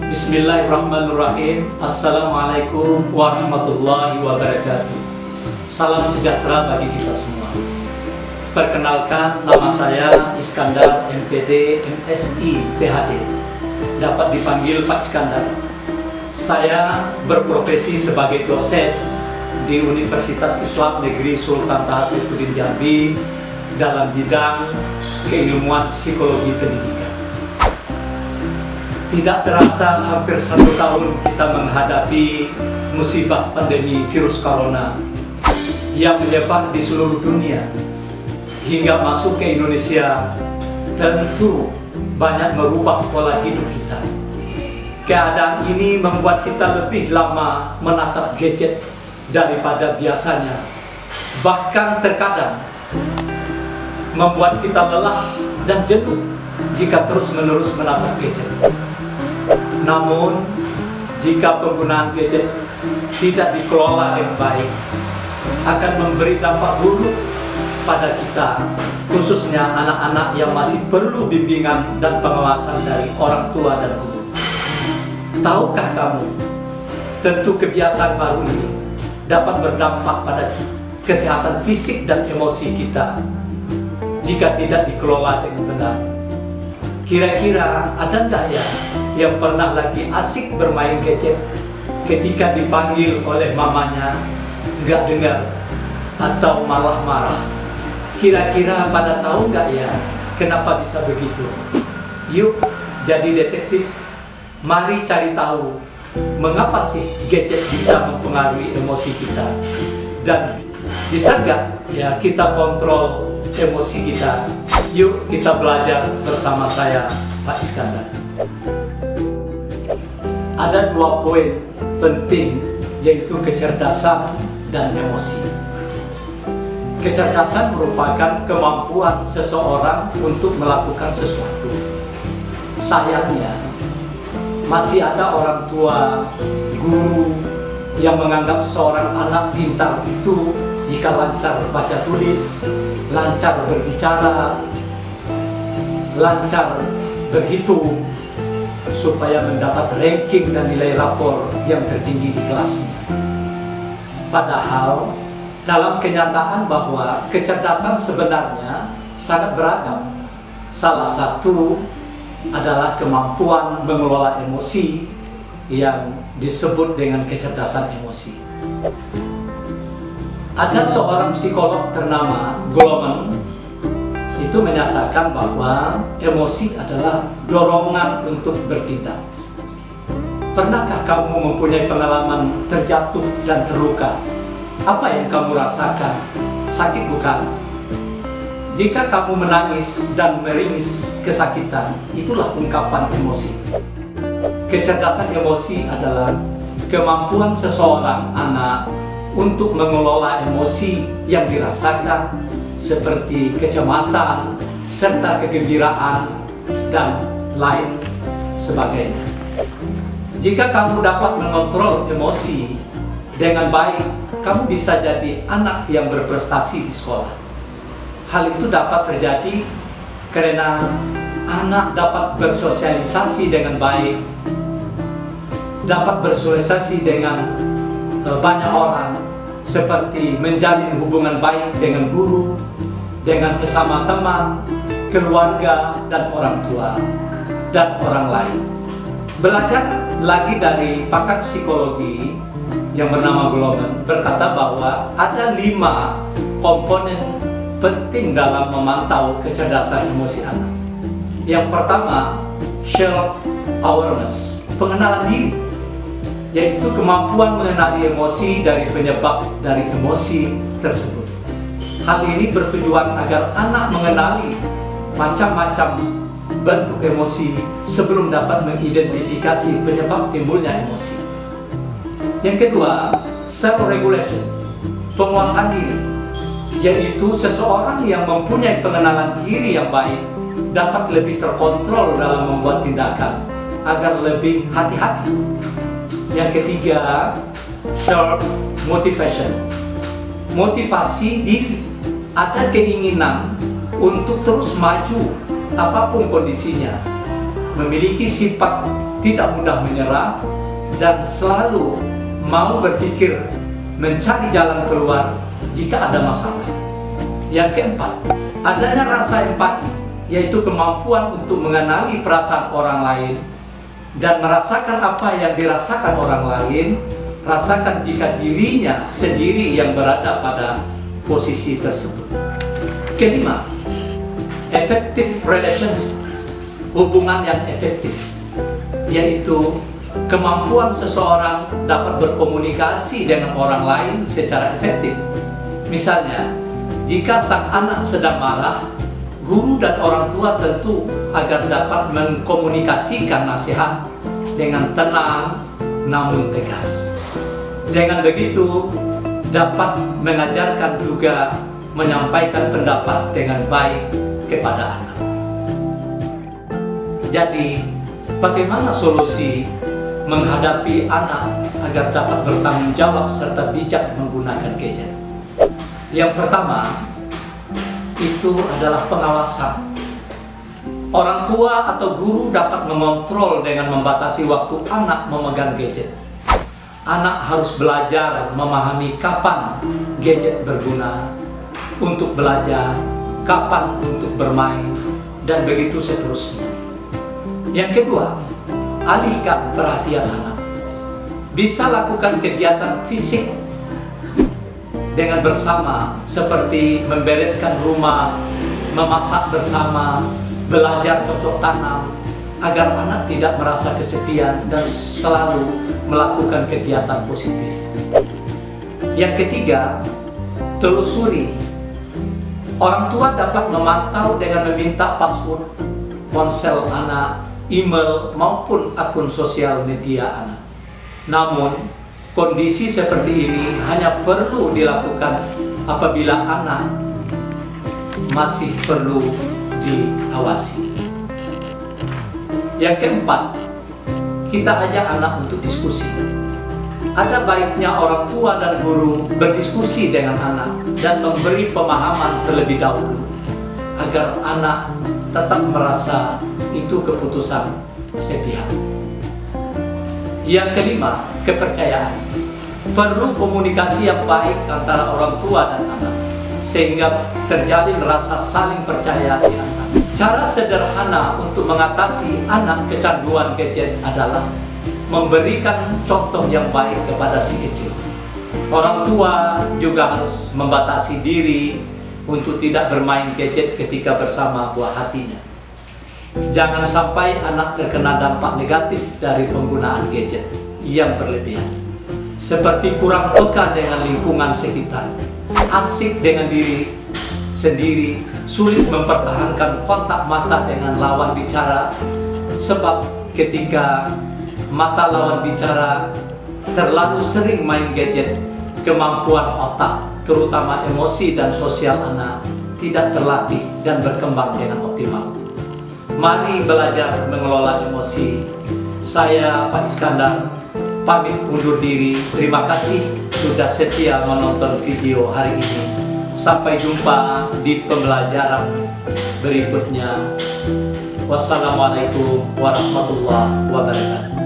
Bismillahirrahmanirrahim. Assalamualaikum warahmatullahi wabarakatuh. Salam sejahtera bagi kita semua. Perkenalkan, nama saya Iskandar, MPD, MSI, PhD. Dapat dipanggil Pak Iskandar. Saya berprofesi sebagai dosen di Universitas Islam Negeri Sultan Taha Saifuddin Jambi dalam bidang keilmuan psikologi pendidikan. Tidak terasa hampir 1 tahun kita menghadapi musibah pandemi virus corona yang menyebar di seluruh dunia hingga masuk ke Indonesia. Tentu banyak merubah pola hidup kita. Keadaan ini membuat kita lebih lama menatap gadget daripada biasanya. Bahkan terkadang membuat kita lelah dan jenuh jika terus-menerus menatap gadget. Namun, jika penggunaan gadget tidak dikelola dengan baik, akan memberi dampak buruk pada kita, khususnya anak-anak yang masih perlu bimbingan dan pengawasan dari orang tua dan guru. Tahukah kamu, tentu kebiasaan baru ini dapat berdampak pada kesehatan fisik dan emosi kita jika tidak dikelola dengan benar. Kira-kira ada nggak ya yang pernah lagi asik bermain gadget ketika dipanggil oleh mamanya nggak dengar atau malah marah? Kira-kira pada tahu nggak ya kenapa bisa begitu? Yuk jadi detektif, mari cari tahu mengapa sih gadget bisa mempengaruhi emosi kita, dan bisa nggak ya kita kontrol emosi kita. Yuk kita belajar bersama saya, Pak Iskandar. Ada 2 poin penting, yaitu kecerdasan dan emosi. Kecerdasan merupakan kemampuan seseorang untuk melakukan sesuatu. Sayangnya, masih ada orang tua, guru yang menganggap seorang anak pintar itu jika lancar baca tulis, lancar berbicara, lancar berhitung, supaya mendapat ranking dan nilai rapor yang tertinggi di kelasnya. Padahal dalam kenyataan bahwa kecerdasan sebenarnya sangat beragam. Salah satu adalah kemampuan mengelola emosi yang disebut dengan kecerdasan emosi. Ada seorang psikolog ternama, Goleman, itu menyatakan bahwa emosi adalah dorongan untuk bertindak. Pernahkah kamu mempunyai pengalaman terjatuh dan terluka? Apa yang kamu rasakan? Sakit bukan? Jika kamu menangis dan meringis kesakitan, itulah ungkapan emosi. Kecerdasan emosi adalah kemampuan seseorang anak untuk mengelola emosi yang dirasakan seperti kecemasan, serta kegembiraan, dan lain sebagainya. Jika kamu dapat mengontrol emosi dengan baik, kamu bisa jadi anak yang berprestasi di sekolah. Hal itu dapat terjadi karena anak dapat bersosialisasi dengan baik, dapat bersosialisasi dengan banyak orang, seperti menjalin hubungan baik dengan guru, dengan sesama teman, keluarga, dan orang tua, dan orang lain. Belajar lagi dari pakar psikologi yang bernama Goleman berkata bahwa ada 5 komponen penting dalam memantau kecerdasan emosi anak. Yang pertama, self-awareness, pengenalan diri, yaitu kemampuan mengenali emosi dari penyebab dari emosi tersebut. Hal ini bertujuan agar anak mengenali macam-macam bentuk emosi sebelum dapat mengidentifikasi penyebab timbulnya emosi. Yang kedua, self-regulation, penguasaan diri, yaitu seseorang yang mempunyai pengenalan diri yang baik dapat lebih terkontrol dalam membuat tindakan agar lebih hati-hati. Yang ketiga, self motivation, motivasi diri, ada keinginan untuk terus maju apapun kondisinya, memiliki sifat tidak mudah menyerah, dan selalu mau berpikir mencari jalan keluar jika ada masalah. Yang keempat, adanya rasa empati, yaitu kemampuan untuk mengenali perasaan orang lain dan merasakan apa yang dirasakan orang lain, rasakan jika dirinya sendiri yang berada pada posisi tersebut. Kelima, effective relationship, hubungan yang efektif, yaitu kemampuan seseorang dapat berkomunikasi dengan orang lain secara efektif. Misalnya, jika sang anak sedang marah, guru dan orang tua tentu agar dapat mengkomunikasikan nasihat dengan tenang namun tegas. Dengan begitu, dapat mengajarkan juga menyampaikan pendapat dengan baik kepada anak. Jadi, bagaimana solusi menghadapi anak agar dapat bertanggung jawab serta bijak menggunakan gadget? Yang pertama, itu adalah pengawasan. Orang tua atau guru dapat mengontrol dengan membatasi waktu anak memegang gadget. Anak harus belajar memahami kapan gadget berguna untuk belajar, kapan untuk bermain, dan begitu seterusnya. Yang kedua, alihkan perhatian anak. Bisa lakukan kegiatan fisik dengan bersama, seperti membereskan rumah, memasak bersama, belajar cocok tanam, agar anak tidak merasa kesepian dan selalu melakukan kegiatan positif. Yang ketiga, telusuri. Orang tua dapat memantau dengan meminta password ponsel anak, email maupun akun sosial media anak. Namun, kondisi seperti ini hanya perlu dilakukan apabila anak masih perlu diawasi. Yang keempat, kita ajak anak untuk diskusi. Ada baiknya orang tua dan guru berdiskusi dengan anak dan memberi pemahaman terlebih dahulu agar anak tetap merasa itu keputusan sepihak. Yang kelima, kepercayaan. Perlu komunikasi yang baik antara orang tua dan anak sehingga terjalin rasa saling percaya di antara. Cara sederhana untuk mengatasi anak kecanduan gadget adalah memberikan contoh yang baik kepada si kecil. Orang tua juga harus membatasi diri untuk tidak bermain gadget ketika bersama buah hatinya. Jangan sampai anak terkena dampak negatif dari penggunaan gadget yang berlebihan, seperti kurang peka dengan lingkungan sekitar, asik dengan diri sendiri, sulit mempertahankan kontak mata dengan lawan bicara, sebab ketika mata lawan bicara terlalu sering main gadget, kemampuan otak, terutama emosi dan sosial anak, tidak terlatih dan berkembang dengan optimal. Mari belajar mengelola emosi. Saya, Pak Iskandar, pamit undur diri. Terima kasih sudah setia menonton video hari ini. Sampai jumpa di pembelajaran berikutnya. Wassalamualaikum warahmatullahi wabarakatuh.